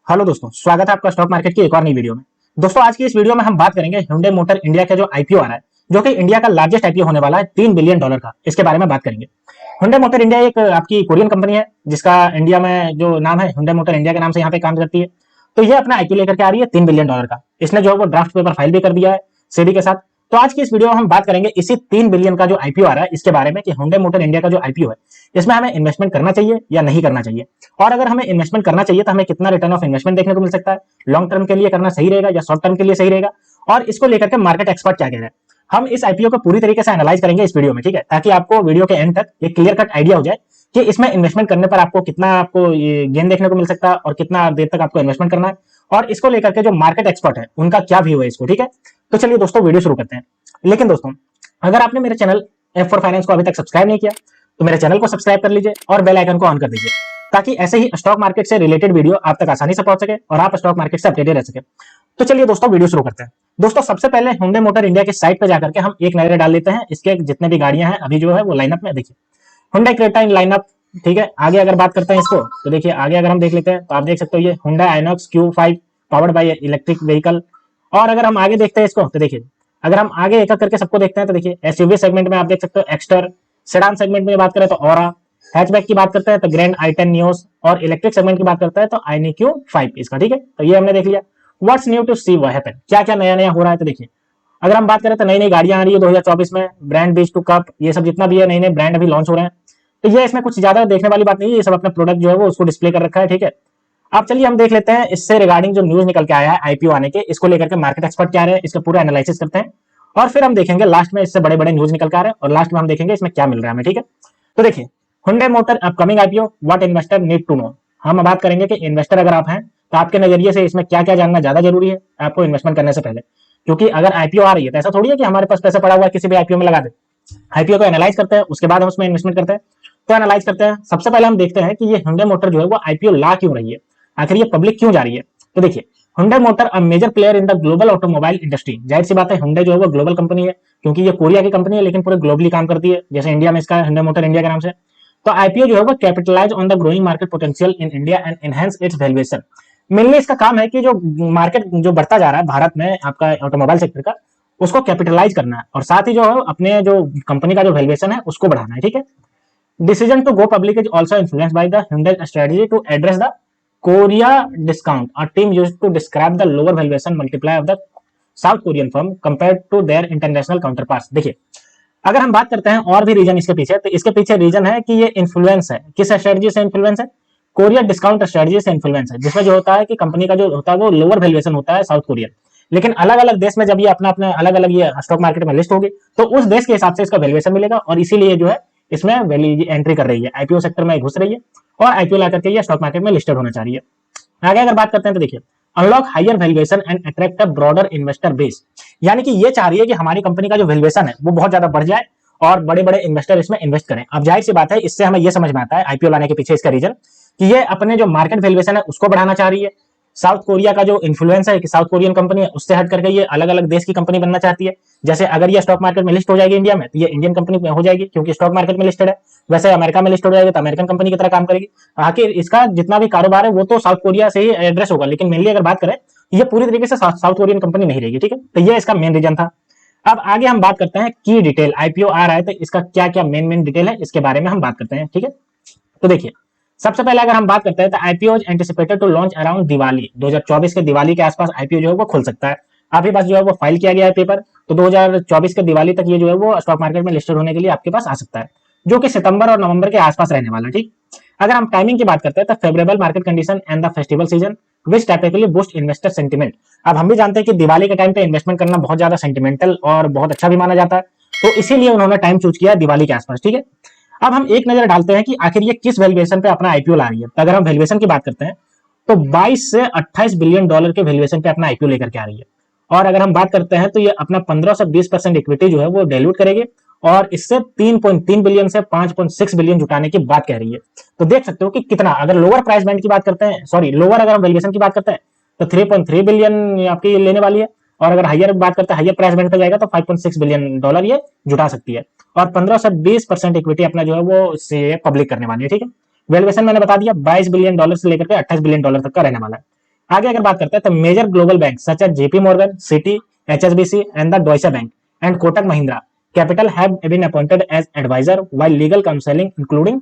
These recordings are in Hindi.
हेलो दोस्तों, स्वागत है आपका स्टॉक मार्केट की एक और नई वीडियो में। दोस्तों, आज की इस वीडियो में हम बात करेंगे hyundai मोटर इंडिया का जो आईपीओ आ रहा है, जो कि इंडिया का लार्जेस्ट आईपीओ होने वाला है $3 बिलियन का। इसके बारे में बात करेंगे। hyundai मोटर इंडिया एक आपकी कोरियन कंपनी है, जिसका इंडिया में जो नाम है hyundai मोटर इंडिया के नाम से यहाँ पे काम करती है। तो ये अपना आईपीओ लेकर के आ रही है $3 बिलियन का। इसने जो है वो ड्राफ्ट पेपर फाइल भी कर दिया है सेबी के साथ। तो आज की इस वीडियो में हम बात करेंगे इसी 3 बिलियन का जो आईपीओ आ रहा है इसके बारे में कि hyundai मोटर इंडिया का जो आईपीओ है इसमें हमें इन्वेस्टमेंट करना चाहिए या नहीं करना चाहिए, और अगर हमें इन्वेस्टमेंट करना चाहिए तो हमें कितना रिटर्न ऑफ इन्वेस्टमेंट देखने को मिल सकता है, लॉन्ग टर्म के लिए करना सही रहेगा या शॉर्ट टर्म के लिए सही रहेगा, और इसको लेकर के मार्केट एक्सपर्ट क्या कह रहे हैं। हम इस आईपीओ को पूरी तरीके से एनालाइज करेंगे इस वीडियो में, ठीक है, ताकि आपको वीडियो के एंड तक एक क्लियर कट आइडिया हो जाए कि इसमें इन्वेस्टमेंट करने पर आपको कितना ये गेन देखने को मिल सकता है और कितना देर तक आपको इन्वेस्टमेंट करना है, और इसको लेकर के जो मार्केट एक्सपर्ट है उनका क्या व्यू है इसको, ठीक है। तो चलिए दोस्तों, वीडियो शुरू करते हैं। लेकिन दोस्तों, अगर आपने मेरे चैनल F4 फाइनेंस को अभी तक सब्सक्राइब नहीं किया तो मेरे चैनल को सब्सक्राइब कर लीजिए और बेल आइकन को ऑन कर दीजिए, ताकि ऐसे ही स्टॉक मार्केट से रिलेटेड वीडियो आप तक आसानी से पहुंच सके और आप स्टॉक मार्केट से अपडेटेड रह सके। तो चलिए दोस्तों, वीडियो शुरू करते हैं। दोस्तों, सबसे पहले hyundai मोटर इंडिया की साइट पर जाकर के हम एक नजर डाल लेते हैं इसके जितने भी गाड़ियां हैं अभी जो है वो लाइनअप में। देखिए, Hyundai क्रेटा इन लाइनअप, ठीक है। आगे अगर बात करते हैं इसको तो देखिए, आगे अगर हम देख लेते हैं तो आप देख सकते हो ये Hyundai Inox Q5 powered by electric vehicle. और अगर हम आगे देखते हैं इसको तो देखिए, अगर हम आगे एक एक करके सबको देखते हैं तो देखिए, एसयूवी सेगमेंट में आप देख सकते हो एक्स्टर, सेडान सेगमेंट में बात करें तो ऑरा, हैचबैक की बात करते हैं तो ग्रैंड i10 नियोस, और इलेक्ट्रिक सेगमेंट की बात करते हैं तो iNIQ 5 इसका, ठीक है। तो ये हमने देख लिया। What's new to see what happen, क्या क्या नया नया हो रहा है। तो देखिए, अगर हम बात करें तो नई नई गाड़ियां आ रही है 2024 में, ब्रांड बीच टू कप, ये सब जितना भी है नए नए ब्रांड अभी लॉन्च हो रहे हैं। तो ये इसमें कुछ ज्यादा देखने वाली बात नहीं है, ये सब अपने प्रोडक्ट जो है वो उसको डिस्प्ले कर रखा है, ठीक है। अब चलिए हम देख लेते हैं इससे रिगार्डिंग जो न्यूज निकल के आया है आईपीओ आने के, इसको लेकर के मार्केट एक्सपर्ट क्या रहे हैं, इसका पूरा एनालिसिस करते हैं, और फिर हम देखेंगे लास्ट में इससे बड़े बड़े न्यूज निकल के आ रहे हैं, और लास्ट में हम देखेंगे इसमें क्या मिल रहा है हमें, ठीक है। तो देखिए, Hyundai motor upcoming IPO, what investor need to know. हम बात करेंगे कि इन्वेस्टर अगर आप हैं तो आपके नजरिए से इसमें क्या क्या जानना ज्यादा जरूरी है आपको इन्वेस्टमेंट करने से पहले। क्योंकि अगर आईपीओ आ रही है तो ऐसा थोड़ी है कि हमारे पास पैसा पड़ा हुआ है किसी भी आईपीओ में लगा दे। आईपीओ को एनालाइज करते हैं, उसके बाद हम उसमें इन्वेस्टमेंट करते हैं। तो एनालाइज करते हैं, सबसे पहले हम देखते हैं कि ये Hyundai मोटर जो है वो आईपीओ ला क्यों रही है, आखिर ये पब्लिक क्यों जा रही है। तो देखिए, Hyundai motor a major player in the global automobile industry. जाहिर सी बात है, Hyundai जो है वो ग्लोबल कंपनी है, क्योंकि ये कोरिया की कंपनी है लेकिन पूरे ग्लोबली काम करती है, जैसे इंडिया में इसका Hyundai मोटर इंडिया के नाम से। तो आईपीओ जो है वो capitalize on the growing market potential in India and enhance its valuation. Mainly इसका काम है कि जो मार्केट जो बढ़ता जा रहा है भारत में आपका ऑटोमोबाइल सेक्टर का, उसको कैपिटलाइज करना है, और साथ ही जो है अपने जो कंपनी का जो वैल्यूएशन है उसको बढ़ाना है, ठीक है। Decision to go public is also influenced by the Hyundai strategy to address the Korea discount. A team used to describe the lower valuation multiplier of the South Korean firm compared to their international counterparts. देखिए, अगर हम बात करते हैं और भी रीजन इसके पीछे, तो इसके पीछे रीजन है कि ये इन्फ्लुएंस है, किस स्ट्रेटजी से इन्फ्लुएंस है, कोरिया डिस्काउंट स्ट्रेटजी से इन्फ्लुएंस है, जिसमें जो होता है कि कंपनी का जो होता है वो लोअर वैल्यूएशन होता है साउथ कोरिया। लेकिन अलग अलग देश में जब ये अपना अपने अलग अलग ये स्टॉक मार्केट में लिस्ट होगी तो उस देश के हिसाब से इसका वैल्यूएशन मिलेगा, और इसीलिए जो है इसमें वैल्यू एंट्री कर रही है, आईपीओ सेक्टर में घुस रही है और आईपीओ ला करके ये स्टॉक मार्केट में लिस्टेड होना चाह रही है। आगे अगर बात करते हैं तो देखिए, unlock higher valuation and attract a broader investor base. यानी कि ये चाह रही है कि हमारी कंपनी का जो वैल्यूएशन है वो बहुत ज्यादा बढ़ जाए और बड़े बड़े इन्वेस्टर इसमें इन्वेस्ट करें। अब जाहिर सी बात है, इससे हमें यह समझ में आता है आईपीओ लाने के पीछे इसका रीजन कि ये अपने जो मार्केट वैल्यूएशन है उसको बढ़ाना चाह रही है। साउथ कोरिया का जो इन्फ्लुएंस है कि साउथ कोरियन कंपनी है, उससे हट करके ये अलग अलग देश की कंपनी बनना चाहती है। जैसे अगर ये स्टॉक मार्केट में लिस्ट हो जाएगी इंडिया में तो ये इंडियन कंपनी हो जाएगी, क्योंकि स्टॉक मार्केट में लिस्टेड है। वैसे अमेरिका में लिस्ट हो जाएगी तो अमेरिकन कंपनी की तरह काम करेगी। आखिर इसका जितना भी कारोबार है वो तो साउथ कोरिया से ही एड्रेस होगा, लेकिन मेनली अगर बात करें ये पूरी तरीके से साउथ कोरियन कंपनी नहीं रहेगी, ठीक है। तो ये इसका मेन रीजन था। अब आगे हम बात करते हैं की डिटेल, आईपीओ आ रहा है तो इसका क्या क्या मेन डिटेल है इसके बारे में हम बात करते हैं, ठीक है। तो देखिए, सबसे पहले अगर हम बात करते हैं तो IPO anticipated to launch around Diwali 2024 के दिवाली के आसपास आईपीओ जो है वो खुल सकता है। आपके पास जो है वो फाइल किया गया है पेपर, तो 2024 के दिवाली तक ये जो है वो स्टॉक मार्केट में लिस्टेड होने के लिए आपके पास आ सकता है, जो कि सितंबर और नवंबर के आसपास रहने वाला है, ठीक। अगर हम टाइमिंग की बात करते हैं तो favourable market condition and the festival season which typically boost investor sentiment. अब हम भी जानते हैं कि दिवाली के टाइम पे इन्वेस्टमेंट करना बहुत ज्यादा सेंटिमेंटल और बहुत अच्छा भी माना जाता है, तो इसीलिए उन्होंने टाइम चूज किया दिवाली के आसपास, ठीक है। अब हम एक नजर डालते हैं कि आखिर ये किस वैल्यूएशन पे अपना आईपीओ ला रही है। तो अगर हम वैल्यूएशन की बात करते हैं तो 22 से 28 बिलियन डॉलर के वैल्यूएशन पे अपना आईपीओ लेकर के आ रही है, और अगर हम बात करते हैं तो ये अपना 15 से 20% इक्विटी जो है वो डाइल्यूट करेगी, और इससे 3.3 बिलियन से 5.6 बिलियन जुटाने की बात कह रही है। तो देख सकते हो कि कितना, अगर लोअर प्राइस बैंड की बात करते हैं, सॉरी लोअर अगर हम वैल्यूएशन की बात करते हैं तो 3.3 बिलियन आपकी लेने वाली है, और अगर हायर बात करते हैं, हायर प्राइस बैंड पे जाएगा तो 5.6 बिलियन डॉलर ये जुटा सकती है, और 15 से 20% इक्विटी अपना जो है वो से पब्लिक करने वाली है, ठीक है। वैल्यूएशन मैंने बता दिया 22 बिलियन डॉलर से लेकर के 28 बिलियन डॉलर तक का रहने वाला है। आगे अगर बात करते हैं तो major global bank such as JP Morgan, Citi, HSBC and the Deutsche bank and Kotak Mahindra capital have been appointed as adviser while legal counselling including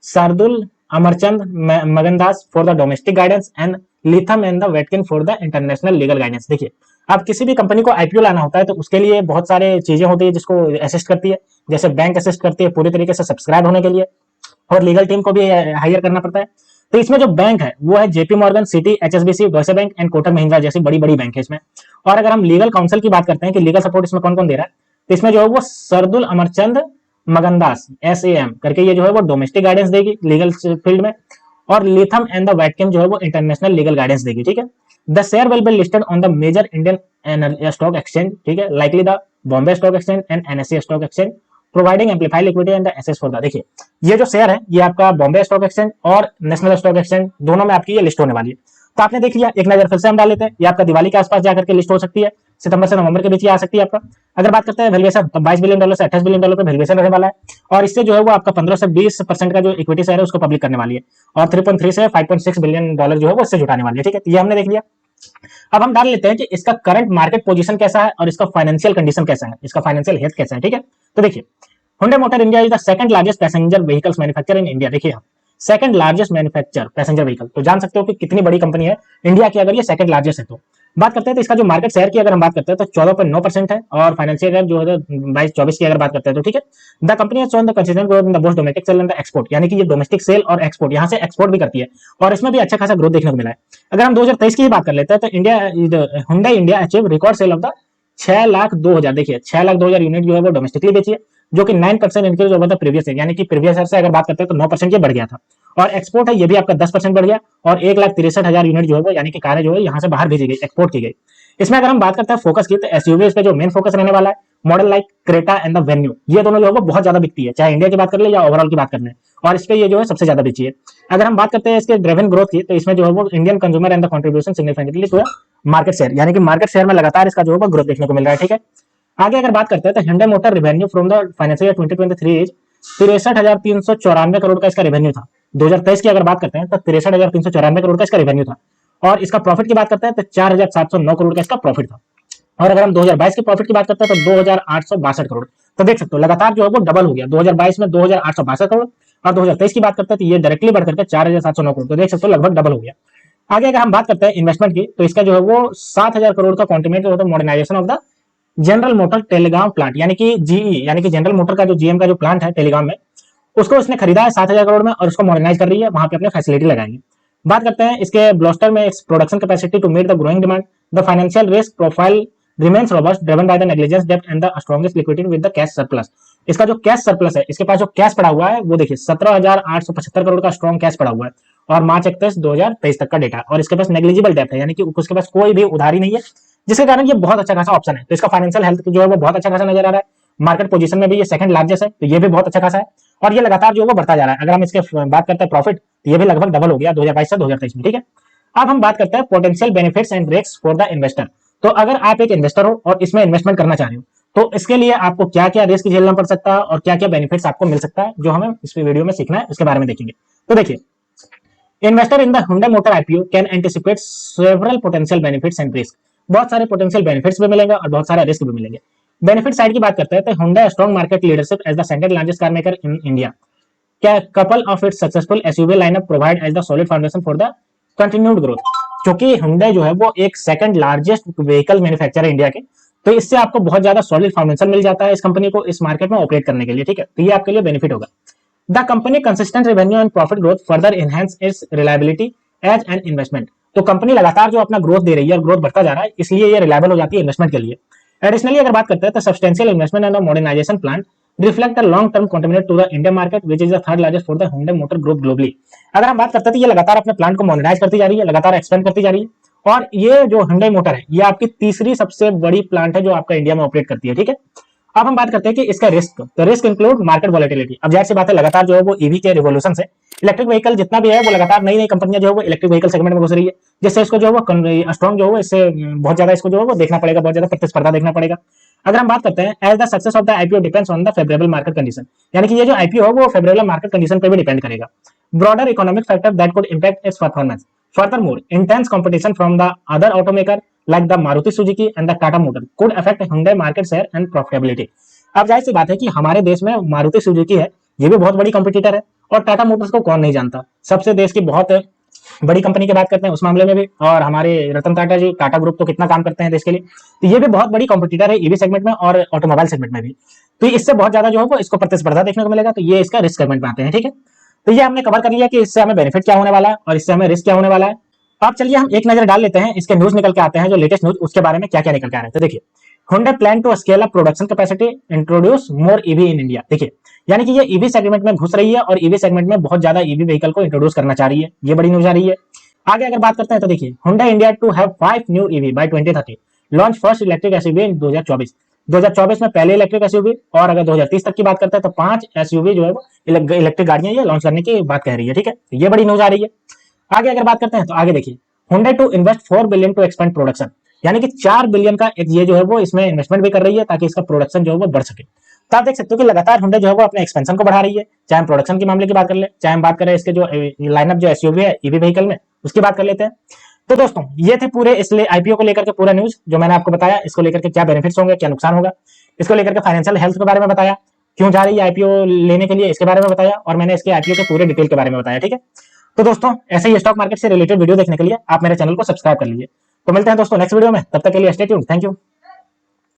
Shardul Amarchand Magandas for the domestic guidance and Latham and the Watkin for the international legal guidance. देखिए, अब किसी भी कंपनी को आईपीओ लाना होता है तो उसके लिए बहुत सारे चीजें होती है जिसको असिस्ट करती है, जैसे बैंक असिस्ट करती है पूरी तरीके से सब्सक्राइब होने के लिए, और लीगल टीम को भी हायर करना पड़ता है। तो इसमें जो बैंक है वो है JP Morgan, Citi, HSBC, Deutsche bank and Kotak Mahindra जैसी बड़ी बड़ी बैंक है इसमें। और अगर हम लीगल काउंसिल की बात करते हैं कि लीगल सपोर्ट इसमें कौन कौन दे रहा है, तो इसमें जो है वो सरदुल अमरचंद मगनदास SAM करके ये जो है वो डोमेस्टिक गाइडेंस देगी लीगल फील्ड में, और लिथम एंड द वैटकिन जो है वो इंटरनेशनल लीगल गाइडेंस देगी। ठीक है, the share will be listed on the major Indian stock exchange, ठीक है, likely the Bombay stock exchange and NSE stock exchange, providing amplified liquidity and access for the. देखिए, ये जो शेयर है ये आपका बॉम्बे स्टॉक एक्सचेंज और नेशनल स्टॉक एक्सचेंज दोनों में आपकी ये लिस्ट होने वाली है। तो आपने देख लिया, एक नजर फिर से हम डाल लेते हैं, ये आपका दिवाली के आसपास जाकर के लिस्ट हो सकती है, सितंबर से नवंबर के बीच ये आ सकती है आपका। अगर बात करते हैं वैल्यूएशन, तो $22 बिलियन से $28 बिलियन पे वैल्यूएशन रहने वाला है, और इससे जो है वो आपका 15 से 20% का जो इक्विटी शेयर है उसको पब्लिक करने वाली है, और 3.3 से $5.6 बिलियन जो है वो इससे जुटाने वाली है। ठीक है, ये हमने देख लिया। अब हम डाल लेते हैं कि इसका करंट मार्केट पोजीशन कैसा है और इसका फाइनेंशियल कंडीशन कैसा है, इसका फाइनेंशियल हेल्थ कैसा है। ठीक है, तो देखिए, Hyundai Motor India is the second largest passenger vehicles manufacturer in India। देखिए, second largest manufacture passenger vehicle, तो जान सकते हो कि कितनी बड़ी कंपनी है इंडिया की अगर ये सेकंड लार्जेस्ट है। तो बात करते हैं तो इसका जो मार्केट शेयर की अगर हम बात करते हैं तो 14.9% है, और फाइनेंशियल ईयर 2022-24 की अगर बात करते हैं तो ठीक है, the company has shown the consistent growth in the both domestic sale and the export, यानी कि ये डोमेस्टिक सेल और एक्सपोर्ट यहाँ से एक्सपोर्ट भी करती है, और इसमें भी अच्छा खासा ग्रोथ देखने को मिला है। अगर हम 2023 की ही बात कर लेते हैं तो India Hyundai India achieve record sale of the 6,02,000। देखिए, 6,02,000 यूनिट जो है वो डोमेस्टिकली बेची है, जो कि 9% increase over the previous year, यानी कि प्रीवियस ईयर से अगर बात करते हैं तो 9% ये बढ़ गया था। और एक्सपोर्ट है ये भी आपका 10% बढ़ गया, और 1,63,000 यूनिट जो है वो यानी कि कारें जो है यहाँ से बाहर भेजी गई, एक्सपोर्ट की गई। इसमें अगर हम बात करते हैं फोकस की, तो एसयूवी इस पे जो मेन फोकस रहने वाला है, model like Creta and the venue, ये दोनों जो है वो बहुत ज्यादा बिकती है, चाहे इंडिया की बात कर ले या ओवरऑल की बात कर ले, और इस पे ये जो है सबसे ज्यादा बेची है। अगर हम बात करते हैं इसके ड्रिवन ग्रोथ की, तो इसमें जो है वो Indian consumer and the contribution significantly to market share, यानी कि मार्केट शेयर में लगातार इसका जो है वो ग्रोथ देखने को मिल रहा है। ठीक है, आगे अगर बात करते हैं तो Hyundai motor revenue from the financial year 2023 is 63,394 crore का इसका रेवेन्यू था। 2023 की अगर बात करते हैं तो 63,394 करोड़ का इसका रेवेन्यू था, और इसका प्रॉफिट की बात करते हैं तो 4,709 करोड़ का इसका प्रॉफिट था। और अगर हम 2022 के प्रॉफिट की बात करते हैं तो 2,862 करोड़। तो देख सकते हो लगातार जो है वो डबल हो गया, 2022 में 2,862 करोड़, और 2023 की बात करते हैं तो ये डायरेक्टली बढ़ करके 4,709 करोड़, तो देख सकते हो लगभग डबल हो गया। आगे अगर हम बात करते हैं इन्वेस्टमेंट की, तो इसका जो है वो 7,000 करोड़ का कॉन्ट्रीब्यूट होता है modernization of the general motor telegram plant, यानी कि जीई, यानी कि जनरल मोटर का जो जीएम का जो प्लांट है टेलीग्राम में, उसको उसने खरीदा है 7,000 करोड़ में, और उसको मॉडर्नाइज कर रही है, वहां पे अपने फैसिलिटी लगाएंगे। बात करते हैं इसके ब्लोस्टर में production capacity to meet the growing demand, the financial risk profile remains robust driven by the negligence डेब्ट and the strongest liquidity with the cash surplus. इसका जो कैश सरप्लस है, इसके पास जो कैश पड़ा हुआ है वो देखिए 17,875 करोड़ का स्ट्रॉन्ग कैश पड़ा हुआ है, और मार्च 31 2023 तक का डेटा, और इसके पास नेग्लिजिबल डेब्ट है, यानी कि उसके पास कोई भी उधारी नहीं है, जिसके कारण ये बहुत अच्छा खासा ऑप्शन है। तो इसका फाइनेंशियल हेल्थ जो है वो बहुत अच्छा खासा नजर आ रहा है, मार्केट पोजीशन में भी ये सेकंड लार्जेस्ट है, तो ये भी बहुत अच्छा खासा है, और ये लगातार जो है वो बढ़ता जा रहा है। अगर हम इसके बात करते हैं प्रॉफिट, तो ये भी लगभग डबल हो गया 2022 से 2023 में। ठीक है, अब हम बात करते हैं potential benefits and risk for the investor. तो अगर आप एक इन्वेस्टर हो और इसमें इन्वेस्टमेंट करना चाह रहे हो, तो इसके लिए आपको क्या क्या रिस्क झेलना पड़ सकता है और क्या क्या बेनिफिट्स आपको मिल सकता है, जो हमें इस वीडियो में सीखना है, उसके बारे में देखेंगे। तो देखिए, investor in the Hyundai motor IPO can anticipate several potential benefits and risk. बहुत सारे पोटेंशियल बेनिफिट्स भी मिलेंगे और बहुत सारे रिस्क भी मिलेंगे। बेनिफिट साइड की बात करते हैं तो Hyundai strong market leadership as the second largest car maker in India, क्या couple of its successful SUV lineup provide as the solid foundation for the continued growth. क्योंकि Hyundai जो है वो एक सेकंड लार्जेस्ट व्हीकल मैन्युफैक्चरर है इंडिया के, तो इससे आपको बहुत ज्यादा सॉलिड फाउंडेशन मिल जाता है इस कंपनी को इस मार्केट में ऑपरेट करने के लिए। ठीक है, तो ये आपके लिए बेनिफिट होगा। The company consistent revenue and profit growth further enhance its reliability as an investment. तो कंपनी लगातार जो अपना ग्रोथ दे रही है और ग्रोथ बढ़ता जा रहा है, इसलिए ये रिलायबल हो जाती है इन्वेस्टमेंट के लिए। एडिशनली अगर बात करते हैं तो substantial investment and modernization plan reflect the long term contribute to the Indian market which is the third largest for the Hyundai motor group globally. अगर हम बात करते हैं तो ये लगातार अपने प्लांट को मॉडर्नाइज करती जा रही है, लगातार एक्सपेंड करती जा रही है, और ये जो Hyundai मोटर है ये आपकी तीसरी सबसे बड़ी प्लांट है जो आपका इंडिया में ऑपरेट करती है। ठीक है, अब हम बात करते हैं कि इसका रिस्क, तो रिस्क इंक्लूड मार्केट वॉलेटिलिटी। अब जाहिर सी बात है लगातार जो है वो ईवी के रिवोल्यूशन से इलेक्ट्रिक व्हीकल जितना भी है वो लगातार नई नई कंपनियां जो है वो इलेक्ट्रिक व्हीकल सेगमेंट में घुस रही है, जिससे इसको जो है वो स्ट्रॉन्ग जो है इससे बहुत ज्यादा इसको जो है वो देखना पड़ेगा, बहुत ज्यादा प्रतिस्पर्धा देखना पड़ेगा। अगर हम बात करते हैं as the success of the IPO depends on the favourable market condition, यानी कि ये जो आईपीओ है वो फेवरेबल मार्केट कंडीशन पे भी डिपेंड करेगा। Broader economic factor that could impact it's performance, Furthermore, intense competition from the other automaker like the Maruti Suzuki and the Tata Motor could affect Hyundai market share and profitability. अब जाहिर सी बात है कि हमारे देश में मारुति सुजुकी है, ये भी बहुत बड़ी कंपटीटर है, और टाटा मोटर्स को कौन नहीं जानता, सबसे देश की बहुत बड़ी कंपनी की बात करते हैं उस मामले में भी। और हमारे रतन टाटा जी, टाटा ग्रुप तो कितना काम करते हैं देश के लिए, तो ये भी बहुत बड़ी कंपटीटर है ईवी सेगमेंट में और ऑटोमोबाइल सेगमेंट में भी। तो इससे बहुत ज्यादा जो है वो इसको प्रतिस्पर्धा देखने को मिलेगा, तो ये इसका रिस्क सेगमेंट में आते हैं। ठीक है, तो ये हमने कवर कर लिया कि इससे हमें बेनिफिट क्या होने वाला है और इससे हमें रिस्क क्या होने वाला है। अब चलिए हम एक नजर डाल लेते हैं इसके न्यूज निकल के आते हैं, जो लेटेस्ट न्यूज उसके बारे में क्या क्या निकल के आ रहा है। तो देखिए, Hyundai plan to scale up production capacity, introduce more EV in India। देखिए, यानी कि ये ईवी सेगमेंट में घुस रही है और ईवी सेगमेंट में बहुत ज्यादा ईवी व्हीकल को इंट्रोड्यूस करना चाह रही है, ये बड़ी न्यूज आ रही है। आगे अगर बात करते हैं तो देखिए, Hyundai India to have 5 new EV by 2030, launch first electric SUV in 2024 में पहले इलेक्ट्रिक एसयूवी, और अगर 2030 तक की बात करते हैं तो 5 एसयूवी जो है वो इलेक्ट्रिक गाड़ियां ये लॉन्च करने की बात कह रही है। ठीक है, ये बड़ी न्यूज आ रही है। आगे अगर बात करते हैं तो आगे देखिए, Hyundai to invest 4 billion to expand production, यानी कि 4 बिलियन का एक ये जो है वो इसमें इन्वेस्टमेंट भी कर रही है ताकि इसका प्रोडक्शन जो है वो बढ़ सके। तो आप देख सकते हो कि लगातार Hyundai जो है वो अपने एक्सपेंशन को बढ़ा रही है, चाहे हम प्रोडक्शन के मामले की बात कर ले, चाहे हम बात करें इसके जो लाइनअप जो एसयूवी है ईवी व्हीकल में, उसकी बात कर लेते हैं। तो दोस्तों, ये थे पूरे इस आईपीओ को लेकर के पूरा न्यूज जो मैंने आपको बताया, इसको लेकर के क्या बेनिफिट्स होंगे, क्या नुकसान होगा, इसको लेकर के फाइनेंशियल हेल्थ के बारे में बताया, क्यों जा रही है आईपीओ लेने के लिए इसके बारे में बताया, और मैंने इसके आईपीओ के पूरे डिटेल के बारे में बताया। ठीक है, तो दोस्तों ऐसे ही स्टॉक मार्केट से रिलेटेड वीडियो देखने के लिए आप मेरे चैनल को सब्सक्राइब कर लीजिए। तो मिलते हैं दोस्तों नेक्स्ट वीडियो में, तब तक के लिए स्टे ट्यून्ड, थैंक यू।